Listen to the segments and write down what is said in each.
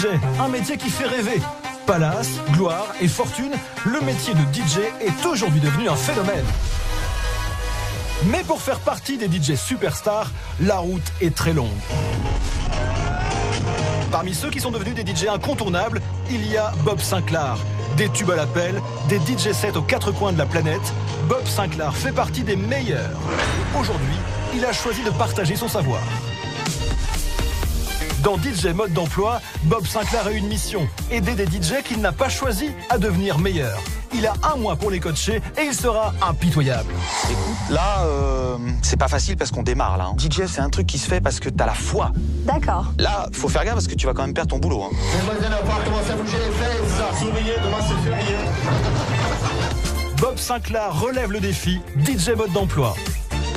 DJ, un métier qui fait rêver. Palace, gloire et fortune, le métier de DJ est aujourd'hui devenu un phénomène. Mais pour faire partie des DJ superstars, la route est très longue. Parmi ceux qui sont devenus des DJ incontournables, il y a Bob Sinclar. Des tubes à l'appel, des DJ sets aux quatre coins de la planète, Bob Sinclar fait partie des meilleurs. Aujourd'hui, il a choisi de partager son savoir. Dans DJ Mode d'Emploi, Bob Sinclar a une mission, aider des DJ qu'il n'a pas choisi à devenir meilleurs. Il a 1 mois pour les coacher et il sera impitoyable. Écoute, là, c'est pas facile parce qu'on démarre là. DJ, c'est un truc qui se fait parce que t'as la foi. D'accord. Là, faut faire gaffe parce que tu vas quand même perdre ton boulot. Mesdemoiselles, on va commencer à bouger les fesses. Surveillez, demain c'est férié. Bob Sinclar relève le défi DJ Mode d'Emploi.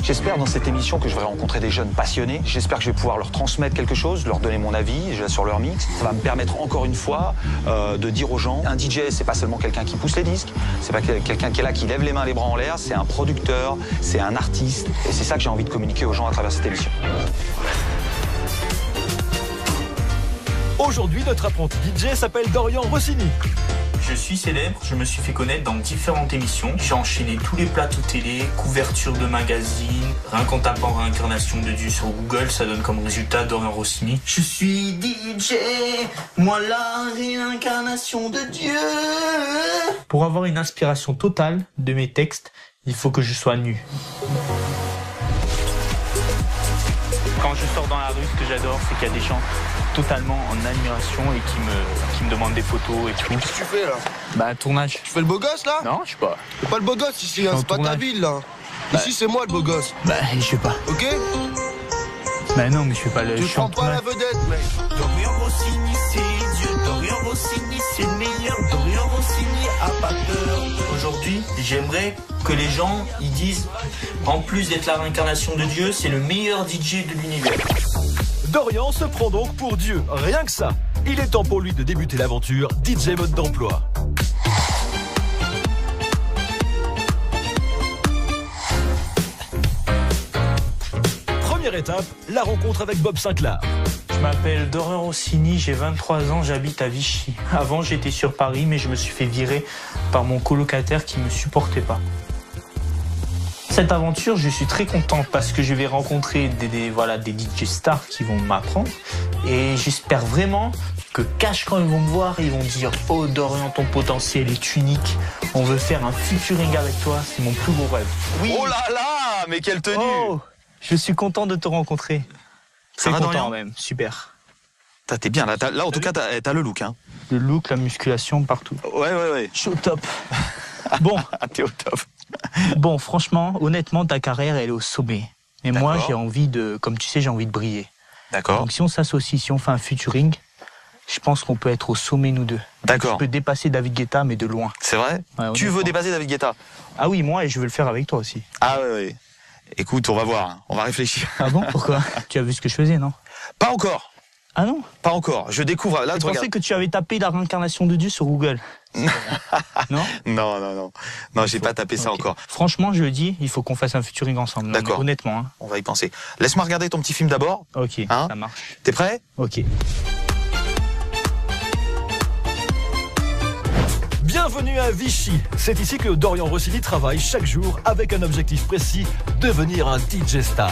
J'espère dans cette émission que je vais rencontrer des jeunes passionnés. J'espère que je vais pouvoir leur transmettre quelque chose, leur donner mon avis sur leur mix. Ça va me permettre encore une fois de dire aux gens, un DJ, c'est pas seulement quelqu'un qui pousse les disques, c'est pas quelqu'un qui est là, qui lève les mains, les bras en l'air, c'est un producteur, c'est un artiste. Et c'est ça que j'ai envie de communiquer aux gens à travers cette émission. Aujourd'hui, notre apprenti DJ s'appelle Dorian Rossini. Je suis célèbre, je me suis fait connaître dans différentes émissions. J'ai enchaîné tous les plateaux télé, couverture de magazines. Rien qu'en tapant réincarnation de Dieu sur Google, ça donne comme résultat Dorian Rossini. Je suis DJ, moi la réincarnation de Dieu. Pour avoir une inspiration totale de mes textes, il faut que je sois nu. Quand je sors dans la rue, ce que j'adore, c'est qu'il y a des gens totalement en admiration et qui me demandent des photos et tout. Qu'est-ce que tu fais là? Bah, tournage. Tu fais le beau gosse là? Non, je sais pas. T'es pas le beau gosse ici, hein, c'est pas ta ville là. Ici c'est moi le beau gosse. Bah, je sais pas. Ok? Bah non, mais je fais pas le... Tu prends pas la vedette, mec. Dorian Rossini, c'est Dieu. Dorian Rossini, c'est le meilleur. Dorian Rossini a pas peur. Aujourd'hui, j'aimerais que les gens, ils disent, en plus d'être la réincarnation de Dieu, c'est le meilleur DJ de l'univers. Dorian se prend donc pour Dieu, rien que ça. Il est temps pour lui de débuter l'aventure DJ Mode d'Emploi. Première étape, la rencontre avec Bob Sinclar. Je m'appelle Dorian Rossini, j'ai 23 ans, j'habite à Vichy. Avant, j'étais sur Paris, mais je me suis fait virer par mon colocataire qui me supportait pas. Cette aventure, je suis très content parce que je vais rencontrer des DJ stars qui vont m'apprendre. Et j'espère vraiment que cash, quand ils vont me voir, ils vont dire « Oh Dorian, ton potentiel est unique. On veut faire un featuring avec toi. C'est mon plus gros rêve. » Oui. Oh là là, mais quelle tenue! Oh, je suis content de te rencontrer. Ça va, content Dorian même, super. T'es bien, là en tout cas, t'as le look. Hein. Le look, la musculation, partout. Ouais. Je suis au top. Bon. T'es au top. Bon, franchement, honnêtement, ta carrière, elle est au sommet. Et moi, j'ai envie de, comme tu sais, j'ai envie de briller. D'accord. Donc si on s'associe, si on fait un featuring, je pense qu'on peut être au sommet, nous deux. D'accord. Je peux dépasser David Guetta, mais de loin. C'est vrai? Ouais, tu veux dépasser David Guetta? Ah oui, moi, et je veux le faire avec toi aussi. Ah ouais. Écoute, on va voir, on va réfléchir. Ah bon? Pourquoi? Tu as vu ce que je faisais, non? Pas encore. Ah non? Pas encore. Je découvre. Là, Je tu pensais regardes. que tu avais tapé la réincarnation de Dieu sur Google. Non? Non, j'ai pas tapé ça encore. Franchement, je le dis, il faut qu'on fasse un featuring ensemble. D'accord. Honnêtement. Hein. On va y penser. Laisse-moi regarder ton petit film d'abord. Ok, Hein? ça marche. T'es prêt? Ok. Bienvenue à Vichy. C'est ici que Dorian Rossini travaille chaque jour avec un objectif précis, devenir un DJ star.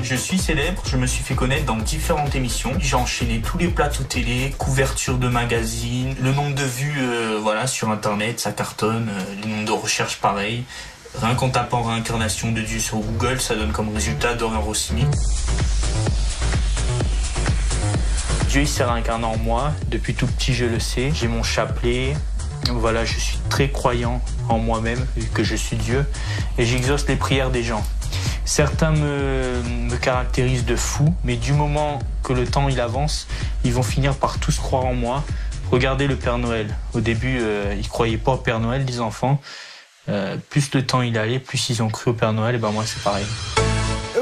Je suis célèbre, je me suis fait connaître dans différentes émissions. J'ai enchaîné tous les plateaux télé, couverture de magazines, le nombre de vues sur internet, ça cartonne, le nombre de recherches pareil. Rien qu'en tapant réincarnation de Dieu sur Google, ça donne comme résultat Dorian Rossini. Dieu il s'est réincarné en moi, depuis tout petit je le sais, j'ai mon chapelet. Voilà, je suis très croyant en moi-même, vu que je suis Dieu, et j'exauce les prières des gens. Certains me caractérisent de fou, mais du moment que le temps il avance, ils vont finir par tous croire en moi. Regardez le Père Noël. Au début, ils croyaient pas au Père Noël, les enfants. Plus le temps il allait, plus ils ont cru au Père Noël, et ben moi c'est pareil.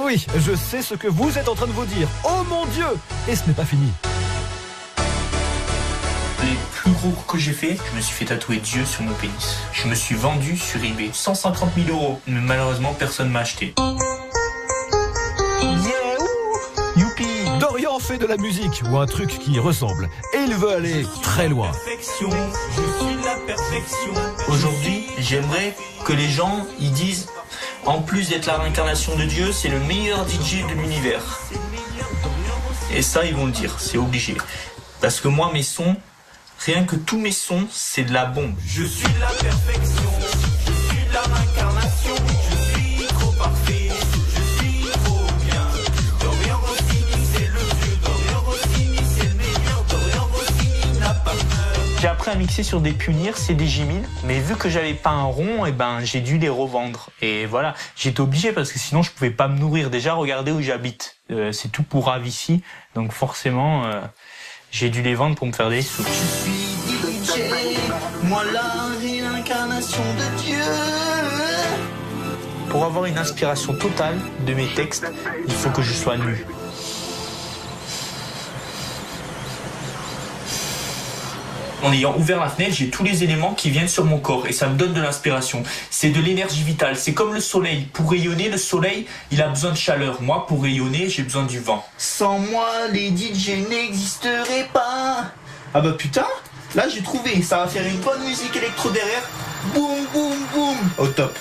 Oui, je sais ce que vous êtes en train de vous dire. Oh mon Dieu! Et ce n'est pas fini. Les plus gros que j'ai fait, je me suis fait tatouer Dieu sur mon pénis. Je me suis vendu sur eBay 150 000 €, mais malheureusement personne m'a acheté. Yeah, youpi! Dorian fait fait de la musique ou un truc qui y ressemble. Et il veut aller très loin. Aujourd'hui, j'aimerais que les gens ils disent, en plus d'être la réincarnation de Dieu, c'est le meilleur DJ de l'univers. Et ça, ils vont le dire, c'est obligé. Parce que moi, mes sons, rien que tous mes sons, c'est de la bombe. Je suis la perfection, je suis la réincarnation, je suis trop parfait, je suis trop bien. Dorian Rossini, c'est le dieu, Dorian Rossini, c'est le meilleur, Dorian Rossini n'a pas peur. J'ai appris à mixer sur des Punir, c'est des J1000, mais vu que j'avais pas un rond, et ben j'ai dû les revendre. Et voilà, j'étais obligé parce que sinon je pouvais pas me nourrir. Déjà, regardez où j'habite, c'est tout pour Ravici, donc forcément j'ai dû les vendre pour me faire des sous. Je suis DJ, moi la réincarnation de Dieu. Pour avoir une inspiration totale de mes textes, il faut que je sois nu. En ayant ouvert la fenêtre, j'ai tous les éléments qui viennent sur mon corps et ça me donne de l'inspiration. C'est de l'énergie vitale, c'est comme le soleil. Pour rayonner, le soleil, il a besoin de chaleur. Moi, pour rayonner, j'ai besoin du vent. Sans moi, les DJ n'existeraient pas. Ah bah putain, là j'ai trouvé, ça va faire une bonne musique électro derrière. Boum, boum, boum, au top.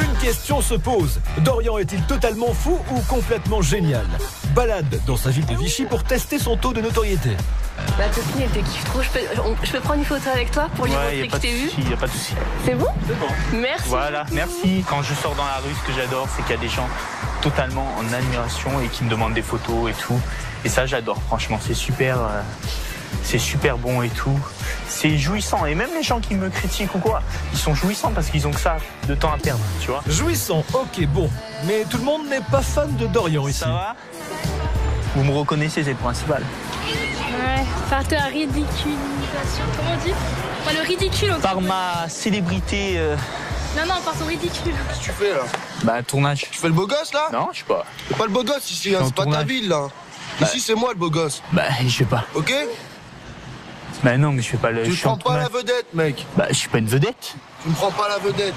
Une question se pose. Dorian est-il totalement fou ou complètement génial? Balade dans sa ville de Vichy pour tester son taux de notoriété. Ma copine, elle te kiffe trop. Je peux prendre une photo avec toi pour lui montrer que je t'ai vu? Il n'y a pas de souci. C'est bon? C'est bon. Merci. Voilà, merci. Quand je sors dans la rue, ce que j'adore, c'est qu'il y a des gens totalement en admiration et qui me demandent des photos et tout. Et ça, j'adore. Franchement, c'est super bon et tout. C'est jouissant. Et même les gens qui me critiquent ou quoi, ils sont jouissants parce qu'ils ont que ça de temps à perdre, tu vois. Jouissant, ok, bon. Mais tout le monde n'est pas fan de Dorian ici. Ça va? Vous me reconnaissez, c'est le principal. Ouais, par ta ridiculisation, comment on dit? Par le ridicule. Par ma célébrité. Non, par ton ridicule. Qu'est-ce que tu fais là? Bah, tournage. Tu fais le beau gosse là? Non, je sais pas. T'es pas le beau gosse ici, hein, c'est pas ta ville là. Ici c'est moi le beau gosse. Bah, je sais pas. Ok? Bah non, mais je fais pas le... Tu prends pas la vedette, mec. Bah, je suis pas une vedette. Tu ne prends pas la vedette.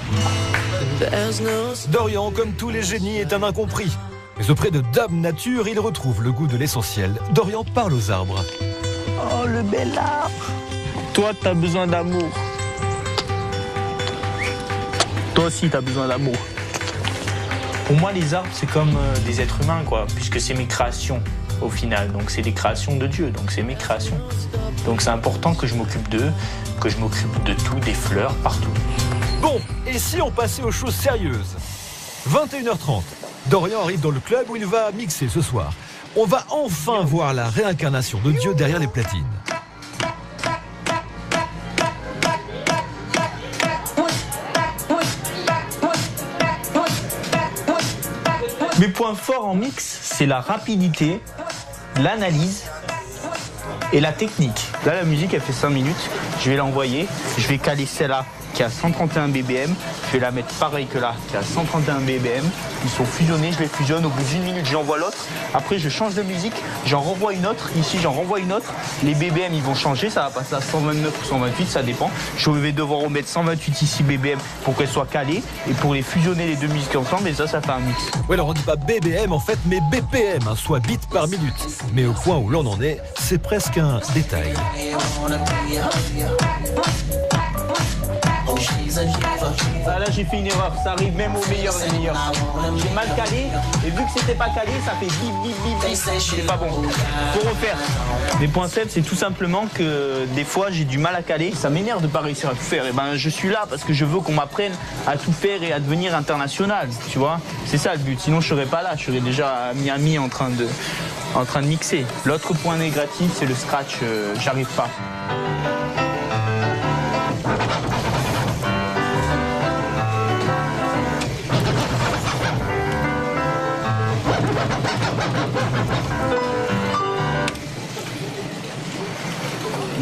Dorian, comme tous les génies, est un incompris. Mais auprès de Dame Nature, il retrouve le goût de l'essentiel. Dorian parle aux arbres. Oh, le bel arbre. Toi, t'as besoin d'amour. Toi aussi, t'as besoin d'amour. Pour moi, les arbres, c'est comme des êtres humains, quoi, puisque c'est mes créations, au final. Donc, c'est des créations de Dieu, donc c'est mes créations. Donc, c'est important que je m'occupe d'eux, que je m'occupe de tout, des fleurs, partout. Bon, et si on passait aux choses sérieuses? 21h30, Dorian arrive dans le club où il va mixer ce soir. On va enfin voir la réincarnation de Dieu derrière les platines. Mes points forts en mix, c'est la rapidité, l'analyse et la technique. Là, la musique, elle fait 5 minutes. Je vais l'envoyer. Je vais caler celle-là qui est à 131 BBM. Je vais la mettre pareil que là, qui est à 131 BBM. Ils sont fusionnés, je les fusionne. Au bout d'1 minute, j'envoie l'autre. Après, je change de musique. J'en renvoie une autre. Ici, j'en renvoie une autre. Les BBM, ils vont changer. Ça va passer à 129 ou 128, ça dépend. Je vais devoir remettre 128 ici BBM pour qu'elles soient calées. Et pour les fusionner les deux musiques ensemble, et ça fait un mix. Oui, alors on dit pas BBM en fait, mais BPM, hein, soit bits par minute. Mais au point où l'on en est, c'est presque un détail. Ah, là j'ai fait une erreur, ça arrive même au meilleur des meilleurs. J'ai mal calé et vu que c'était pas calé, ça fait bip bip bip bip. C'est pas bon. Faut refaire. Mes points faibles, c'est tout simplement que des fois j'ai du mal à caler. Ça m'énerve de pas réussir à tout faire. Et ben je suis là parce que je veux qu'on m'apprenne à tout faire et à devenir international. Tu vois, c'est ça le but. Sinon je serais pas là. Je serais déjà à Miami en train de mixer. L'autre point négatif, c'est le scratch. J'arrive pas.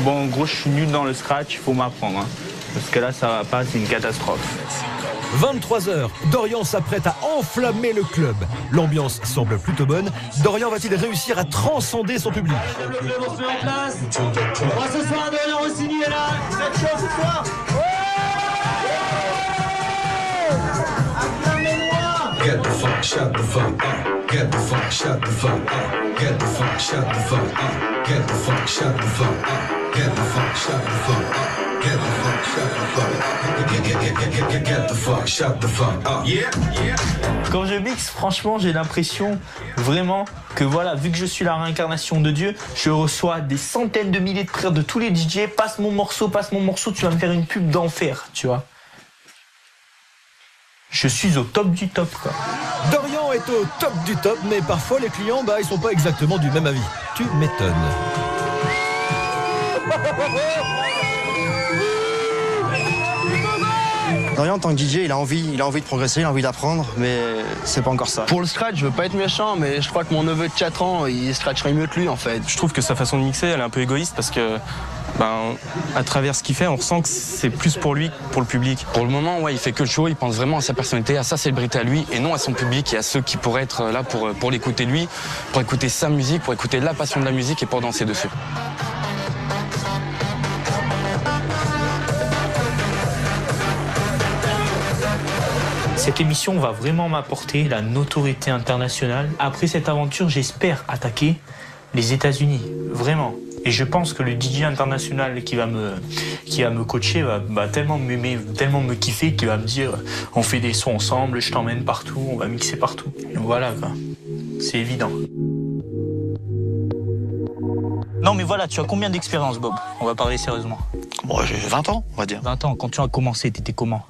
Bon, en gros, je suis nul dans le scratch, il faut m'apprendre. Hein. Parce que là, ça va pas, c'est une catastrophe. 23h, Dorian s'apprête à enflammer le club. L'ambiance semble plutôt bonne. Dorian va-t-il réussir à transcender son public? On se met en place. Ce soir, Dorian Rossini est là. Vous êtes chaud ce soir? Get the fuck, shut the fuck up. Get the fuck, shut the fuck up. Get the fuck, shut the fuck up. Get the fuck, shut the fuck up. Get the fuck, shut the fuck up. Get the fuck, shut the fuck up. Get the fuck, shut the fuck up. Yeah, yeah. Quand je mixe, franchement, j'ai l'impression vraiment que voilà, vu que je suis la réincarnation de Dieu, je reçois des centaines de milliers de prières de tous les DJ. Passe mon morceau, tu vas me faire une pub d'enfer, tu vois. Je suis au top du top, quoi. Dorian est au top du top, mais parfois les clients, ils sont pas exactement du même avis. Tu m'étonnes. Dorian, en tant que DJ, il a envie de progresser, il a envie d'apprendre, mais c'est pas encore ça. Pour le scratch, je veux pas être méchant, mais je crois que mon neveu de 4 ans, il scratcherait mieux que lui, en fait. Je trouve que sa façon de mixer, elle est un peu égoïste parce que, à travers ce qu'il fait, on ressent que c'est plus pour lui que pour le public. Pour le moment, ouais, il fait que le show, il pense vraiment à sa personnalité, à sa célébrité à lui, et non à son public et à ceux qui pourraient être là pour l'écouter lui, pour écouter sa musique, pour écouter la passion de la musique et pour danser dessus. Cette émission va vraiment m'apporter la notoriété internationale. Après cette aventure, j'espère attaquer les États-Unis, vraiment. Et je pense que le DJ international qui va me coacher va tellement m'aimer, tellement me kiffer qu'il va me dire on fait des sons ensemble, je t'emmène partout, on va mixer partout. Et voilà, quoi. C'est évident. Non mais voilà, tu as combien d'expérience, Bob? On va parler sérieusement. Bon, j'ai 20 ans, on va dire. 20 ans, quand tu as commencé, t'étais comment?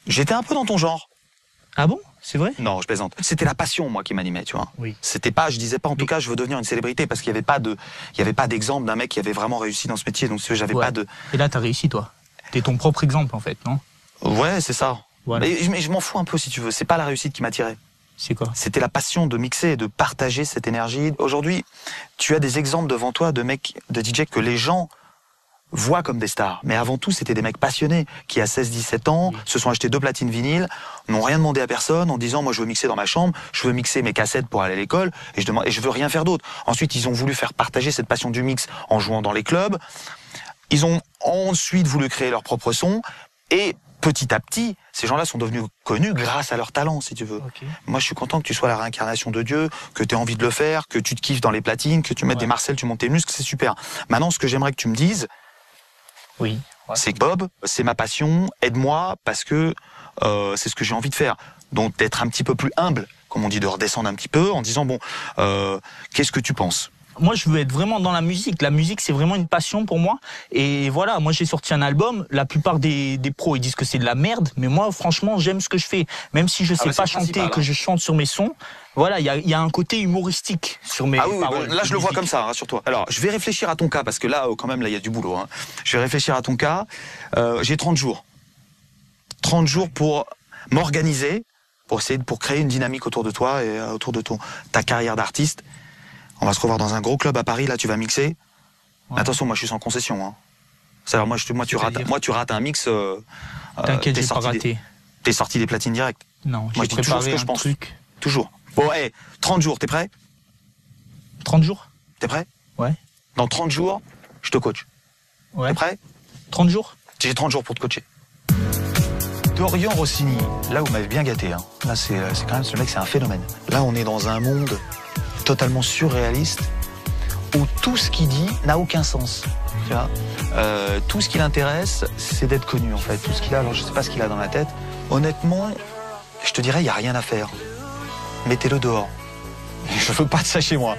J'étais un peu dans ton genre. Ah bon? C'est vrai? Non, je plaisante. C'était la passion, moi, qui m'animait, tu vois. Oui. C'était pas, je disais pas, en tout cas, je veux devenir une célébrité, parce qu'il y avait pas d'exemple d'un mec qui avait vraiment réussi dans ce métier, donc j'avais pas de... Et là, t'as réussi, toi. T'es ton propre exemple, en fait, non? Ouais, c'est ça. Voilà. Mais je m'en fous un peu, si tu veux. C'est pas la réussite qui m'attirait. C'est quoi? C'était la passion de mixer, de partager cette énergie. Aujourd'hui, tu as des exemples devant toi de mecs, de DJ que les gens voient comme des stars. Mais avant tout, c'était des mecs passionnés qui, à 16-17 ans, se sont achetés 2 platines vinyles, n'ont rien demandé à personne en disant « Moi, je veux mixer dans ma chambre, je veux mixer mes cassettes pour aller à l'école et je veux rien faire d'autre. » Ensuite, ils ont voulu faire partager cette passion du mix en jouant dans les clubs. Ils ont ensuite voulu créer leur propre son et petit à petit, ces gens-là sont devenus connus grâce à leur talent, si tu veux. Okay. Moi, je suis content que tu sois la réincarnation de Dieu, que tu aies envie de le faire, que tu te kiffes dans les platines, que tu mettes des Marcel, tu montes tes muscles, c'est super. Maintenant, ce que j'aimerais que tu me dises, oui, c'est Bob, c'est ma passion, aide-moi parce que c'est ce que j'ai envie de faire. Donc d'être un petit peu plus humble, comme on dit, de redescendre un petit peu en disant bon, qu'est-ce que tu penses? Moi, je veux être vraiment dans la musique. La musique, c'est vraiment une passion pour moi. Et voilà, moi, j'ai sorti un album. La plupart des pros, ils disent que c'est de la merde. Mais moi, franchement, j'aime ce que je fais. Même si je sais pas chanter, que je chante sur mes sons. Voilà, il y a un côté humoristique sur mes paroles. Là, je le vois comme ça, rassure-toi. Alors, je vais réfléchir à ton cas, parce que là, quand même, là, il y a du boulot. Hein. Je vais réfléchir à ton cas. J'ai 30 jours. 30 jours pour m'organiser, pour créer une dynamique autour de toi et autour de ta carrière d'artiste. On va se revoir dans un gros club à Paris, là, tu vas mixer. Ouais. Attention, moi, je suis sans concession. Hein. Alors, moi, tu rates un mix. T'inquiète, j'ai pas raté. T'es sorti des platines directes. Non, j'ai préparé un truc. Toujours. Bon, 30 jours, t'es prêt? 30 jours? T'es prêt? Ouais. Dans 30 jours, je te coach. Ouais. T'es prêt? 30 jours? J'ai 30 jours pour te coacher. Dorian Rossini, là, vous m'avez bien gâté. Hein. Là, c'est quand même, ce mec, c'est un phénomène. Là, on est dans un monde totalement surréaliste où tout ce qu'il dit n'a aucun sens. Tu vois, tout ce qui l'intéresse, c'est d'être connu, en fait. Tout ce qu'il a, alors je sais pas ce qu'il a dans la tête. Honnêtement, je te dirais, il n'y a rien à faire. Mettez-le dehors. Je veux pas de ça chez moi.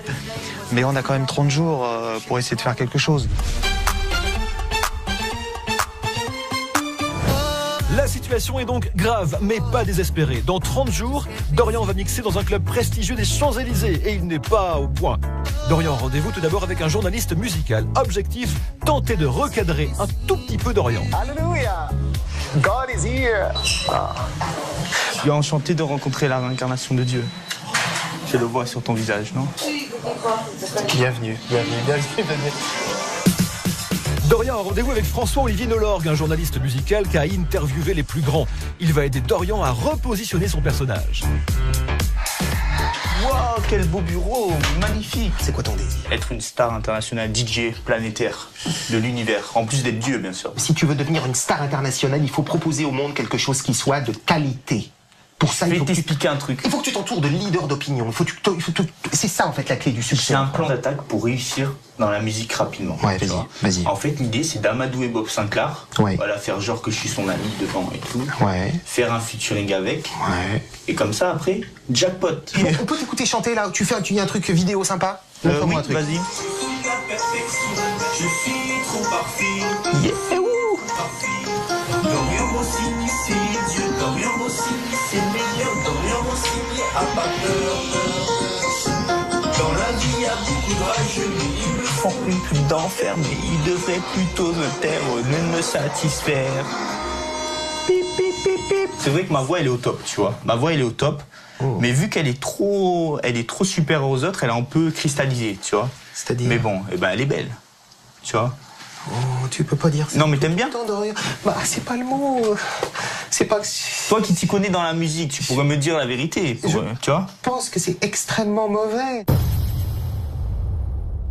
Mais on a quand même 30 jours pour essayer de faire quelque chose. La situation est donc grave, mais pas désespérée. Dans 30 jours, Dorian va mixer dans un club prestigieux des Champs-Élysées et il n'est pas au point. Dorian, rendez-vous tout d'abord avec un journaliste musical. Objectif, tenter de recadrer un tout petit peu Dorian. Alléluia! God is here! Je suis enchanté de rencontrer la réincarnation de Dieu. Je le vois sur ton visage, non? Bienvenue. Dorian a rendez-vous avec François-Olivier Nolorgue, un journaliste musical qui a interviewé les plus grands. Il va aider Dorian à repositionner son personnage. Waouh, quel beau bureau, magnifique! C'est quoi ton désir? Être une star internationale, DJ planétaire de l'univers, en plus d'être Dieu, bien sûr. Si tu veux devenir une star internationale, il faut proposer au monde quelque chose qui soit de qualité. Pour ça, je vais t'expliquer un truc. Il faut que tu t'entoures de leaders d'opinion. C'est ça, en fait, la clé du succès. C'est un plan d'attaque pour réussir dans la musique rapidement. Ouais, vas-y. En fait, l'idée, c'est d'amadouer Bob Sinclair. Ouais. Voilà, faire genre que je suis son ami devant et tout. Ouais. Faire un featuring avec. Ouais. Et comme ça, après, jackpot. On peut t'écouter chanter, là. Tu fais un truc vidéo sympa? Oui, un truc. Vas-y. Je suis trop parfait. Yeah. Dorian Rossini, c'est Dieu. Dorian Rossini, c'est meilleur. Dorian Rossini, a pas peur. Dans la vie, il y a beaucoup de rageux. Ils me font plus d'enfer, mais ils devraient plutôt me taire, ne me satisfaire. Pip, pip, pip, pip. C'est vrai que ma voix, elle est au top, tu vois. Ma voix, elle est au top. Oh. Mais vu qu'elle est trop supérieure aux autres, elle est un peu cristallisée, tu vois. C'est-à-dire? Mais bon, eh ben, elle est belle, tu vois. Oh, tu peux pas dire ça. Non, mais t'aimes bien? Bah, c'est pas le mot. C'est pas. Toi qui t'y connais dans la musique, tu pourrais me dire la vérité, tu vois. Je pense que c'est extrêmement mauvais.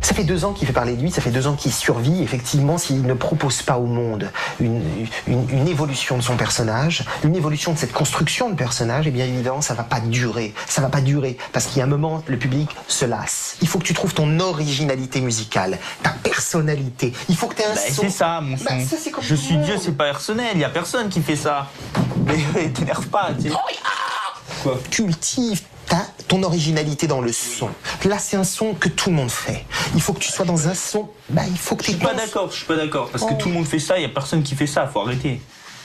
Ça fait 2 ans qu'il fait parler de lui, ça fait 2 ans qu'il survit. Effectivement, s'il ne propose pas au monde une évolution de son personnage, une évolution de cette construction de personnage, eh bien évidemment, ça va pas durer. Ça va pas durer. Parce qu'il y a un moment, le public se lasse. Il faut que tu trouves ton originalité musicale, ta personnalité. Il faut que tu aies un son. C'est ça, mon son. Ça, comme je suis Dieu, c'est pas personnel. Il y a personne qui fait ça. Mais t'énerve pas, tu sais. Quoi? Cultive ton originalité dans le son. Là, c'est un son que tout le monde fait. Il faut que tu sois dans un son. Bah, il faut que tu. Je suis pas d'accord. Parce que tout le monde fait ça, il y a personne qui fait ça. Faut arrêter.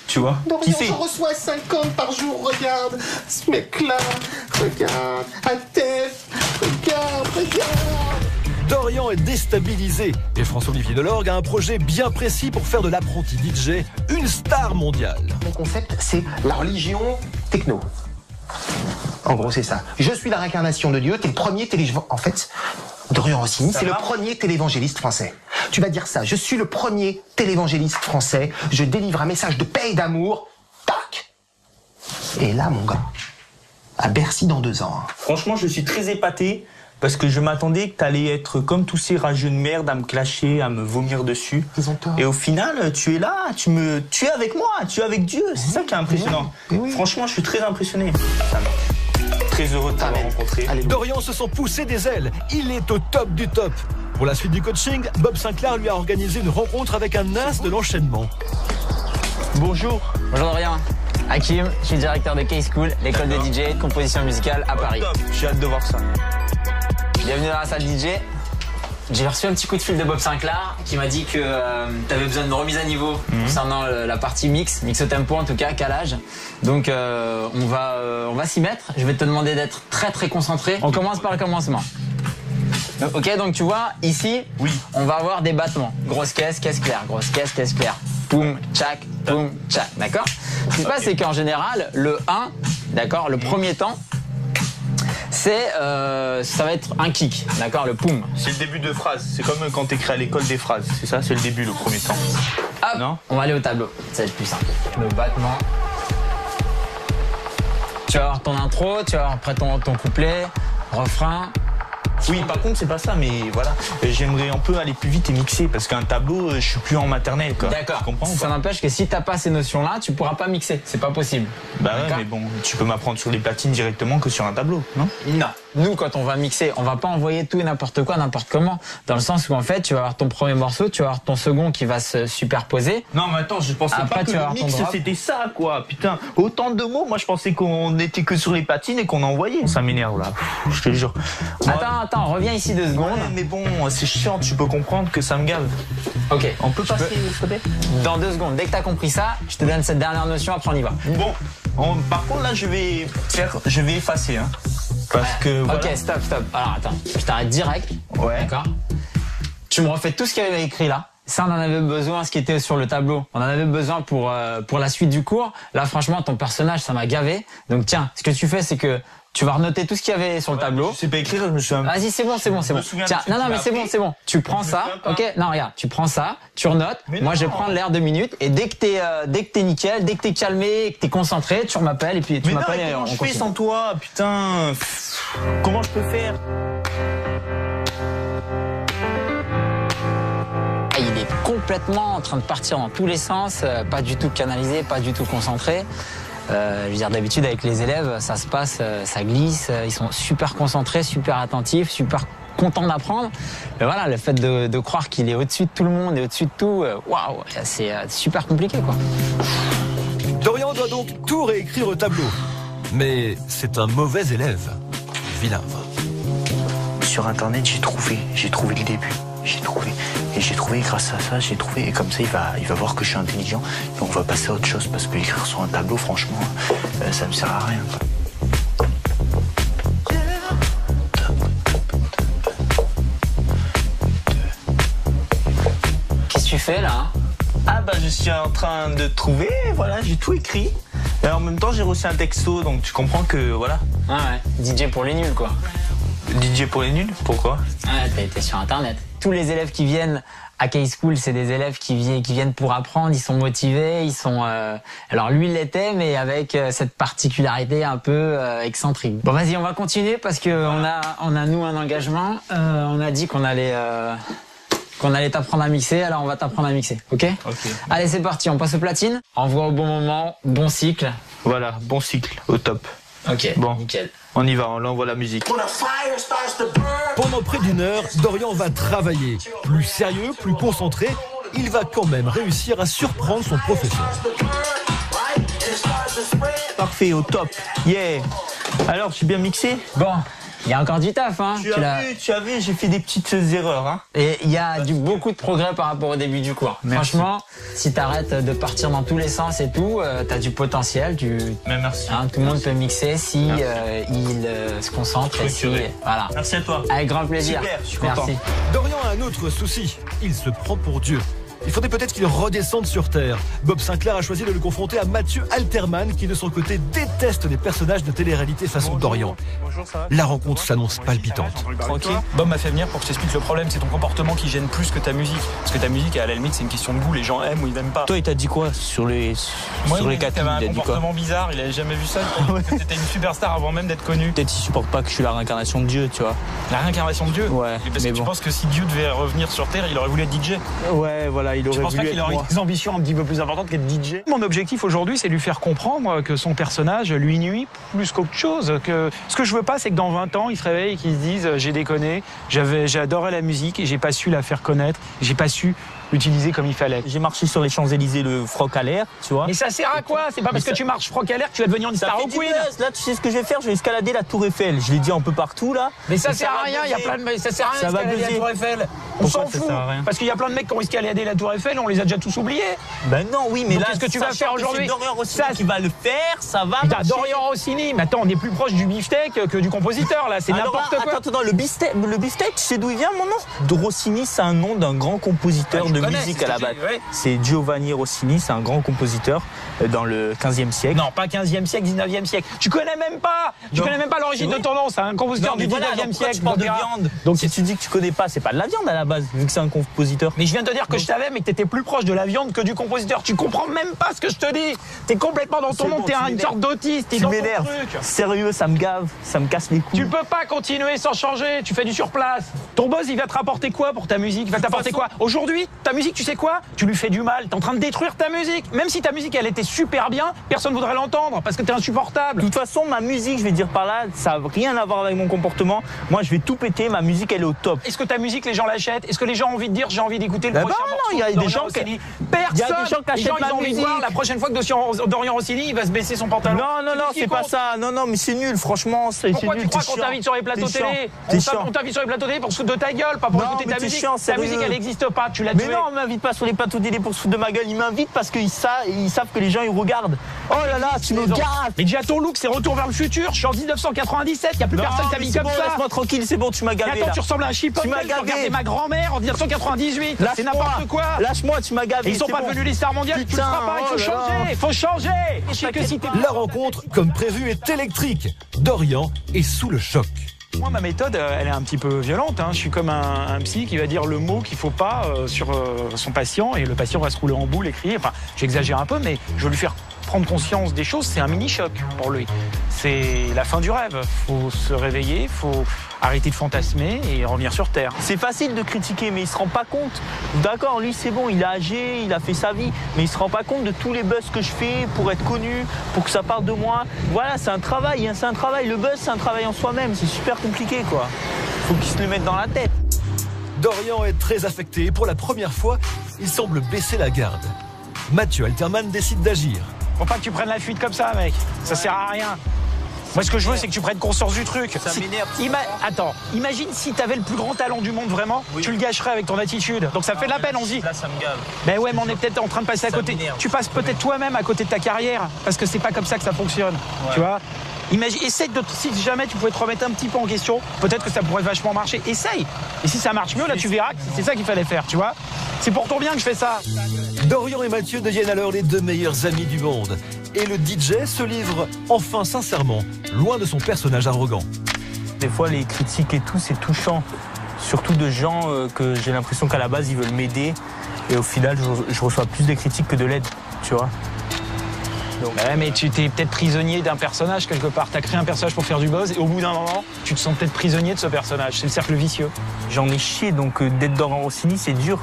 Tu vois? Dorian, je reçois 50 par jour. Regarde ce mec-là. Regarde. Atef. Regarde. Dorian est déstabilisé et François-Olivier Delorgue a un projet bien précis pour faire de l'apprenti DJ une star mondiale. Mon concept, c'est la religion techno. En gros, c'est ça. Je suis la réincarnation de Dieu. T'es le premier télévangéliste. En fait, Dorian Rossini, c'est le premier télévangéliste français. Tu vas dire ça. Je suis le premier télévangéliste français. Je délivre un message de paix et d'amour. Tac. Et là, mon gars, à Bercy dans 2 ans. Franchement, je suis très épaté parce que je m'attendais que t'allais être comme tous ces rageux de merde à me clasher, à me vomir dessus. Ils ont tort. Et au final, tu es là, tu es avec moi, tu es avec Dieu. C'est ça qui est impressionnant. Oui. Franchement, je suis très impressionné. Très heureux de t'avoir rencontré. Dorian se sent pousser des ailes. Il est au top du top. Pour la suite du coaching, Bob Sinclair lui a organisé une rencontre avec un as de l'enchaînement. Bonjour. Bonjour Dorian. Hakim, je suis directeur de K-School, l'école de DJ et de composition musicale à Paris. Top, j'ai hâte de voir ça. Bienvenue dans la salle DJ. J'ai reçu un petit coup de fil de Bob Sinclair qui m'a dit que tu avais besoin de remise à niveau concernant la partie mix au tempo en tout cas, calage. Donc on va s'y mettre. Je vais te demander d'être très très concentré. On commence par le commencement. Ok, donc tu vois, ici, on va avoir des battements. Grosse caisse claire, grosse caisse claire. Poum, tchac, d'accord? Ce qui se passe, c'est qu'en général, le 1, d'accord, le premier temps, ça va être un kick, d'accord, le poum. C'est le début de phrase, c'est comme quand t'écris à l'école des phrases, c'est ça, c'est le début, le premier temps. Hop, non, on va aller au tableau, ça va être plus simple. Le battement. Tu vas avoir ton intro, tu vas avoir après ton couplet, refrain. Oui, par contre, c'est pas ça, mais voilà. J'aimerais un peu aller plus vite et mixer, parce qu'un tableau, je suis plus en maternelle, quoi. D'accord. Tu comprends? Ça n'empêche que si t'as pas ces notions-là, tu pourras pas mixer. C'est pas possible. Bah ouais, mais bon, tu peux m'apprendre sur les platines directement que sur un tableau, non? Non. Nous, quand on va mixer, on va pas envoyer tout et n'importe quoi, n'importe comment. Dans le sens où, en fait, tu vas avoir ton premier morceau, tu vas avoir ton second qui va se superposer. Non, mais attends, je pensais après, pas que le mix, c'était ça, quoi. Putain, autant de mots, moi, je pensais qu'on était que sur les platines et qu'on envoyait. Ça m'énerve, là. Je te jure. Attends, reviens ici 2 secondes. Ouais, mais bon, c'est chiant, tu peux comprendre que ça me gave. Ok. On peut passer, dans 2 secondes. Dès que t'as compris ça, je te donne cette dernière notion, après on y va. Bon, par contre, là, je vais effacer, hein. Parce que. Voilà. Ok, stop. Alors attends, je t'arrête direct. Ouais. D'accord. Tu me refais tout ce qu'il y avait écrit là. Ça, on en avait besoin, ce qui était sur le tableau. On en avait besoin pour la suite du cours. Là, franchement, ton personnage, ça m'a gavé. Donc tiens, ce que tu fais, c'est que tu vas renoter tout ce qu'il y avait sur le tableau. Je sais pas écrire, je me souviens. Vas-y, c'est bon. Tiens, non, mais c'est bon. Tu prends ça, ok? Non, regarde, tu prends ça, tu renotes. Moi, je vais prendre l'air 2 minutes. Et dès que t'es nickel, dès que t'es calmé, que t'es concentré, tu m'appelles et puis tu m'appelles et on continue. Comment je fais sans toi, putain? Comment je peux faire? Il est complètement en train de partir dans tous les sens, pas du tout canalisé, pas du tout concentré. Je veux dire, d'habitude, avec les élèves, ça se passe, ça glisse, ils sont super concentrés, super attentifs, super contents d'apprendre. Mais voilà, le fait de croire qu'il est au-dessus de tout le monde et au-dessus de tout, waouh, c'est super compliqué, quoi. Dorian doit donc tout réécrire au tableau. Mais c'est un mauvais élève. Vilain. Sur Internet, j'ai trouvé le début. J'ai trouvé grâce à ça, et comme ça il va voir que je suis intelligent et on va passer à autre chose parce que écrire sur un tableau, franchement, ça me sert à rien. Qu'est-ce que tu fais là? Ah bah je suis en train de trouver, voilà, j'ai tout écrit. Et en même temps j'ai reçu un texto, donc tu comprends que voilà. Ah ouais, DJ pour les nuls quoi. DJ pour les nuls? Pourquoi? Ah, t'es sur Internet. Tous les élèves qui viennent à K-School, c'est des élèves qui viennent pour apprendre, ils sont motivés, ils sont... Alors lui, il l'était, mais avec cette particularité un peu excentrique. Bon, vas-y, on va continuer parce qu'on a nous, un engagement. On a dit qu'on allait t'apprendre à mixer, alors on va t'apprendre à mixer, ok? Ok. Allez, c'est parti, on passe aux platines. Envoie au bon moment, bon cycle. Voilà, bon cycle, au top. Ok, bon, nickel. On y va, on envoie la musique. Pendant près d'une heure, Dorian va travailler. Plus sérieux, plus concentré, il va quand même réussir à surprendre son professeur. Parfait, au top. Yeah. Alors, je suis bien mixé? Bon. Il y a encore du taf, hein. Tu as vu, j'ai fait des petites erreurs, hein. Et il y a beaucoup de progrès par rapport au début du cours. Merci. Franchement, si t'arrêtes de partir dans tous les sens et tout, t'as du potentiel. Mais merci. Hein, tout le monde peut mixer si il se concentre. Et si, voilà. Merci à toi. Avec grand plaisir. Super, je suis content. Merci. Dorian a un autre souci. Il se prend pour Dieu. Il faudrait peut-être qu'il redescende sur Terre. Bob Sinclair a choisi de le confronter à Mathieu Alterman, qui de son côté déteste les personnages de télé-réalité façon Dorian. Bonjour, ça va? La rencontre s'annonce palpitante. Tranquille. Bob m'a fait venir pour que je t'explique le problème. C'est ton comportement qui gêne plus que ta musique. Parce que ta musique, à la limite, c'est une question de goût. Les gens aiment ou ils n'aiment pas. Toi, il t'a dit quoi sur les quatre? Il avait un comportement bizarre. Il avait jamais vu ça. T'étais une superstar avant même d'être connu. Peut-être qu'il supporte pas que je suis la réincarnation de Dieu, tu vois. La réincarnation de Dieu? Ouais. Parce que tu penses que si Dieu devait revenir sur Terre, il aurait voulu être DJ? Ouais, voilà, il aurait voulu être moi. Des ambitions un petit peu plus importantes qu'être DJ. Mon objectif aujourd'hui, c'est lui faire comprendre que son personnage lui nuit plus qu'autre chose. Que ce que je veux pas, c'est que dans 20 ans, il se réveille et qu'il se dise j'ai déconné, j'adorais la musique et j'ai pas su la faire connaître, j'ai pas su l'utiliser comme il fallait. J'ai marché sur les Champs-Élysées le froc à l'air, tu vois. Mais ça sert à quoi? C'est pas parce que tu marches froc à l'air que tu vas devenir une star au Queen. Là, tu sais ce que je vais faire? Je vais escalader la Tour Eiffel. Je l'ai dit un peu partout là. Mais ça sert à rien, il y a plein de ça sert à rien d'escalader la Tour Eiffel. On s'en fout. Parce qu'il y a plein de mecs qui ont escaladé la Tour Eiffel, on les a déjà tous oubliés. Ben non, oui, mais donc là, qu'est-ce que tu vas faire aujourd'hui? C'est Dorian Rossini qui va le faire, ça va. Putain, Dorian Rossini, mais attends, on est plus proche du beefsteak que du compositeur là, c'est n'importe quoi. Attends, le beefsteak, tu sais d'où il vient mon nom? Rossini, c'est un nom d'un grand compositeur de musique à la base. Ouais. C'est Giovanni Rossini, c'est un grand compositeur dans le 15e siècle. Non, pas 15e siècle, 19e siècle. Tu connais même pas l'origine de ton nom, c'est un compositeur du 19e siècle. Tu parles de viande. Donc si tu dis que tu connais pas, c'est pas de la viande à la base, vu que c'est un compositeur. Mais je viens de te dire que je savais, mais que t'étais plus proche de la viande que du compositeur. Tu comprends même pas ce que je te dis. T'es complètement dans ton monde, t'es une sorte d'autiste, t'es dans ton truc. Sérieux, ça me gave, ça me casse les couilles. Tu peux pas continuer sans changer, tu fais du surplace. Ton boss, il va te rapporter quoi pour ta musique? Il va t'apporter quoi? Aujourd'hui, ta musique, tu sais quoi? Tu lui fais du mal, t'es en train de détruire ta musique. Même si ta musique, elle était super bien, personne voudrait l'entendre parce que t'es insupportable. De toute façon, ma musique, je vais dire par là, ça n'a rien à voir avec mon comportement. Moi, je vais tout péter, ma musique, elle est au top. Est-ce que ta musique, les gens l'achètent? Est-ce que les gens ont envie de dire j'ai envie d'écouter le prochain morceau? Non, il y a des gens qui... Personne. Les gens, ils ont envie de voir la prochaine fois que Dorian Rossini, il va se baisser son pantalon. Non, c'est pas ça. Non, mais c'est nul, franchement, c'est nul. Pourquoi tu crois qu'on t'invite sur les plateaux télé? On t'invite sur les plateaux télé pour se foutre de ta gueule, pas pour écouter ta musique. Ta musique, elle n'existe pas, tu l'as tuée. Mais non, on m'invite pas sur les plateaux télé pour se foutre de ma gueule. Ils m'invitent parce qu'ils savent que les gens, ils regardent. Oh là là, tu me gaves. Mais déjà, ton look, c'est Retour vers le futur. Je suis en 1997, il n'y a plus personne qui t'habille comme ça. Laisse-moi tranquille, c'est bon, tu m'as gavé. Attends, tu ressembles à un chipmunk. Regardez ma grand-mère en 1998. C'est n'importe quoi. Lâche-moi, tu m'as gavé. Ils sont pas devenus les stars mondiales. Tu le feras pas, il faut changer. La rencontre, comme prévu, est électrique. Dorian est sous le choc. Moi, ma méthode, elle est un petit peu violente. Je suis comme un psy qui va dire le mot qu'il faut pas sur son patient et le patient va se rouler en boule et crier. Enfin, j'exagère un peu, mais je veux lui faire prendre conscience des choses. C'est un mini-choc pour lui. C'est la fin du rêve. Faut se réveiller, faut arrêter de fantasmer et revenir sur Terre. C'est facile de critiquer, mais il se rend pas compte. D'accord, lui c'est bon, il est âgé, il a fait sa vie, mais il se rend pas compte de tous les buzz que je fais pour être connu, pour que ça parle de moi. Voilà, c'est un travail, hein, c'est un travail. Le buzz, c'est un travail en soi-même. C'est super compliqué, quoi. Faut qu'il se le mette dans la tête. Dorian est très affecté et pour la première fois, il semble baisser la garde. Mathieu Alterman décide d'agir. Faut pas que tu prennes la fuite comme ça, mec. Ça sert à rien. Moi, ce que je veux, c'est que tu prennes conscience du truc. Ça m'énerve. Attends, imagine si t'avais le plus grand talent du monde, vraiment, tu le gâcherais avec ton attitude. Donc ça fait de la peine, on se dit. Là, ça me gave. Ben ouais, mais on est peut-être en train de passer à côté. Tu passes peut-être toi-même à côté de ta carrière, parce que c'est pas comme ça que ça fonctionne. Ouais. Tu vois? Imagine, essaye de, si jamais tu pouvais te remettre un petit peu en question, peut-être que ça pourrait vachement marcher. Essaye. Et si ça marche mieux, là, tu verras que c'est ça qu'il fallait faire, tu vois? C'est pour ton bien que je fais ça. Dorian et Mathieu deviennent alors les deux meilleurs amis du monde. Et le DJ se livre enfin sincèrement, loin de son personnage arrogant. Des fois, les critiques et tout, c'est touchant. Surtout de gens que j'ai l'impression qu'à la base, ils veulent m'aider. Et au final, je reçois plus de critiques que de l'aide, tu vois. Donc, ouais, mais tu t'es peut-être prisonnier d'un personnage quelque part. Tu as créé un personnage pour faire du buzz et au bout d'un moment, tu te sens peut-être prisonnier de ce personnage. C'est le cercle vicieux. J'en ai chié, donc d'être dans Rossini, c'est dur.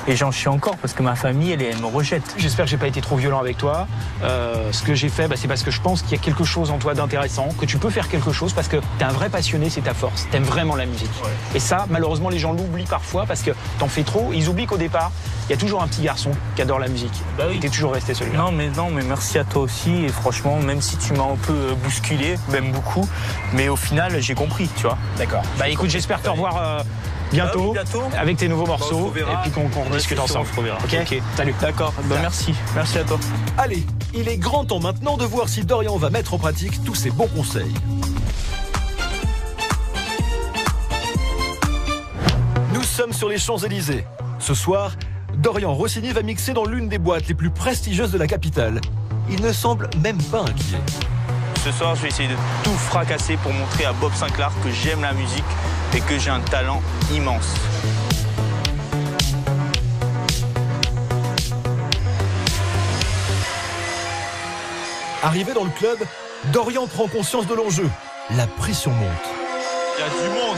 Et j'en chie encore parce que ma famille, elle me rejette. J'espère que j'ai pas été trop violent avec toi. Ce que j'ai fait, c'est parce que je pense qu'il y a quelque chose en toi d'intéressant, que tu peux faire quelque chose parce que t'es un vrai passionné, c'est ta force. T'aimes vraiment la musique. Ouais. Et ça, malheureusement, les gens l'oublient parfois parce que t'en fais trop. Ils oublient qu'au départ, il y a toujours un petit garçon qui adore la musique. Bah oui. Et t'es toujours resté celui-là. Non, mais merci à toi aussi. Et franchement, même si tu m'as un peu bousculé, même beaucoup, mais au final, j'ai compris, tu vois. D'accord. Bah écoute, j'espère te revoir. Bientôt, avec tes nouveaux morceaux, et puis qu'on discute ensemble. Ok, salut. D'accord, merci. Merci à toi. Allez, il est grand temps maintenant de voir si Dorian va mettre en pratique tous ses bons conseils. Nous sommes sur les Champs-Élysées. Ce soir, Dorian Rossini va mixer dans l'une des boîtes les plus prestigieuses de la capitale. Il ne semble même pas inquiet. Ce soir, je vais essayer de tout fracasser pour montrer à Bob Sinclair que j'aime la musique et que j'ai un talent immense. Arrivé dans le club, Dorian prend conscience de l'enjeu. La pression monte. Il y a du monde.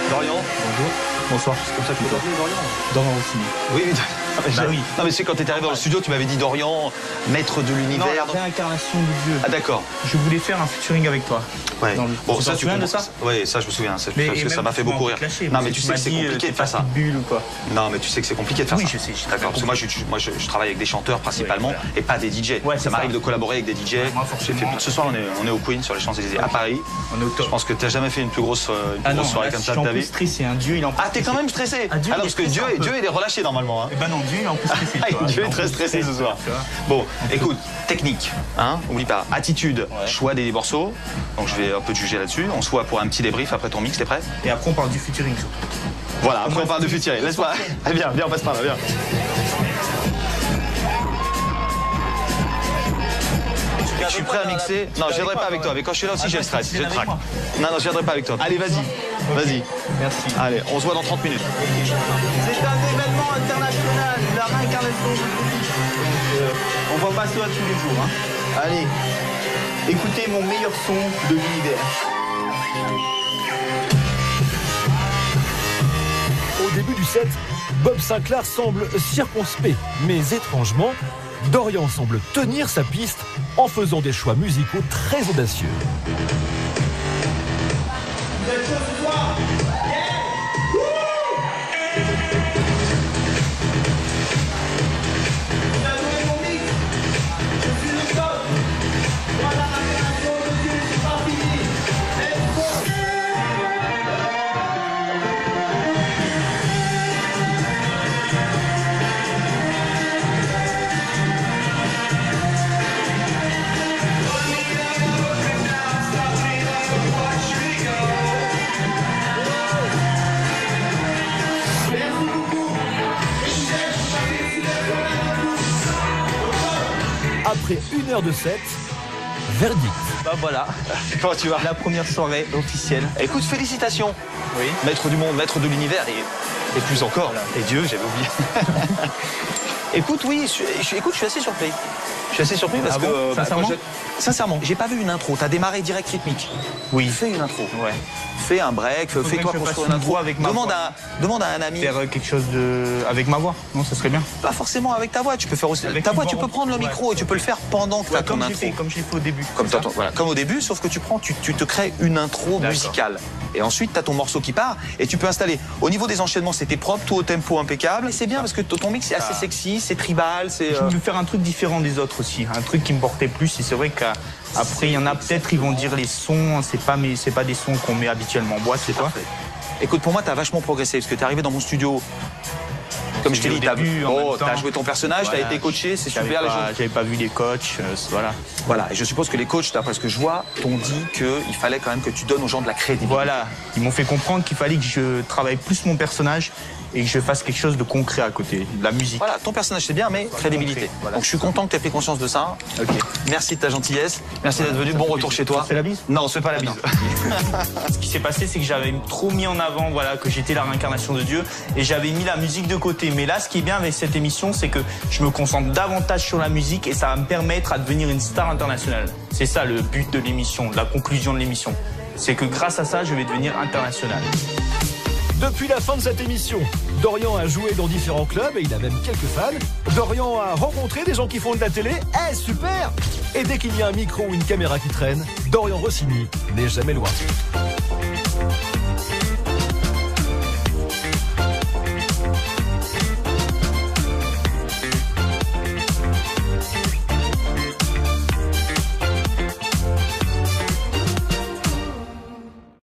Dorian, bonjour. Bonsoir. C'est comme ça que tu t'appelles Dorian. Dorian Rossini. Oui, oui. Non mais c'est quand tu étais arrivé dans le studio, tu m'avais dit Dorian, maître de l'univers. Non, la réincarnation du Dieu. Ah d'accord. Je voulais faire un featuring avec toi. Ouais. Bon, ça tu de ça? Oui, ça je me souviens, parce que ça m'a fait beaucoup rire. Non mais tu sais que c'est compliqué de faire ça. Bulle ou quoi? Non mais tu sais que c'est compliqué de faire ça. Oui, je sais. D'accord, parce que moi je travaille avec des chanteurs principalement et pas des DJ. Ça m'arrive de collaborer avec des DJ. Ce soir on est au Queen sur les Champs-Élysées à Paris. On est au top. Je pense que tu n'as jamais fait une plus grosse soirée comme ça de ta vie. Stressé, un Dieu, il est en plus. Ah, t'es quand même stressé? Ah non, parce que Dieu il est relâché normalement. Eh ben non, Dieu il est en plus stressé. Dieu est très stressé ce soir. Bon, écoute, technique, hein, oublie pas, attitude, choix des morceaux. Donc je vais un peu te juger là-dessus. On se voit pour un petit débrief après ton mix, t'es prêt? Et après on parle du featuring surtout. Voilà, après on parle de featuring. Laisse-moi. Allez, viens, on passe par là, viens. Je suis prêt à mixer. Non, je viendrai pas avec toi. Mais quand je suis là aussi, j'ai le stress, j'ai le trac. Non, je viendrai pas avec toi. Allez, vas-y. Vas-y. Merci. Allez, on se voit dans 30 minutes. C'est un événement international, la réincarnation du public. On voit pas ça tous les jours. Hein. Allez, écoutez mon meilleur son de l'univers. Au début du set, Bob Sinclair semble circonspect, mais étrangement, Dorian semble tenir sa piste en faisant des choix musicaux très audacieux. Vous êtes chaud ce soir? Vous avez mon mix? Je suis le top. Voilà la réaction de Dieu, c'est pas fini. Let's go. Après 1 heure de set, verdict. Bah voilà. Comment tu vas? La première soirée officielle. Écoute, félicitations. Oui. Maître du monde, maître de l'univers. Et Et plus encore. Voilà. Et Dieu, j'avais oublié. Écoute, oui, je suis assez surpris. Je suis assez surpris parce que... Sincèrement, j'ai pas vu une intro. T'as démarré direct rythmique. Oui. Fais une intro. Ouais. Fais un break, fais-toi construire une intro. Demande à un ami. Faire quelque chose avec ma voix, non, ça serait bien. Pas forcément avec ta voix, tu peux faire aussi. Avec ta voix, tu peux prendre le micro et tu peux le faire pendant que tu as ton intro. Comme je l'ai fait au début. Comme au début, sauf que tu te crées une intro musicale. Et ensuite, tu as ton morceau qui part et tu peux installer. Au niveau des enchaînements, c'était propre, tout au tempo impeccable. Et c'est bien parce que ton mix est assez sexy, c'est tribal. Je veux faire un truc différent des autres aussi, un truc qui me portait plus. Et c'est vrai qu'après, il y en a peut-être, ils vont dire les sons, c'est pas des sons qu'on met habituellement en boîte, c'est quoi? Écoute, pour moi, tu as vachement progressé parce que tu es arrivé dans mon studio. Comme je t'ai dit, t'as joué ton personnage, t'as été coaché, c'est super. J'avais pas vu les coachs, voilà. Voilà, et je suppose que les coachs, d'après ce que je vois, t'ont dit qu'il fallait quand même que tu donnes aux gens de la crédibilité. Voilà, ils m'ont fait comprendre qu'il fallait que je travaille plus mon personnage et que je fasse quelque chose de concret à côté, de la musique. Voilà, ton personnage c'est bien, mais crédibilité. Voilà. Donc je suis content que tu aies pris conscience de ça. Ok. Merci de ta gentillesse, merci d'être venu, bon retour chez toi. On se fait la bise? Non, on se fait pas la bise. Ce qui s'est passé, c'est que j'avais trop mis en avant, voilà, que j'étais la réincarnation de Dieu et j'avais mis la musique de côté. Mais là, ce qui est bien avec cette émission, c'est que je me concentre davantage sur la musique et ça va me permettre à devenir une star internationale. C'est ça le but de l'émission, la conclusion de l'émission. C'est que grâce à ça, je vais devenir international. Depuis la fin de cette émission, Dorian a joué dans différents clubs et il a même quelques fans. Dorian a rencontré des gens qui font de la télé. Super! Et dès qu'il y a un micro ou une caméra qui traîne, Dorian Rossini n'est jamais loin.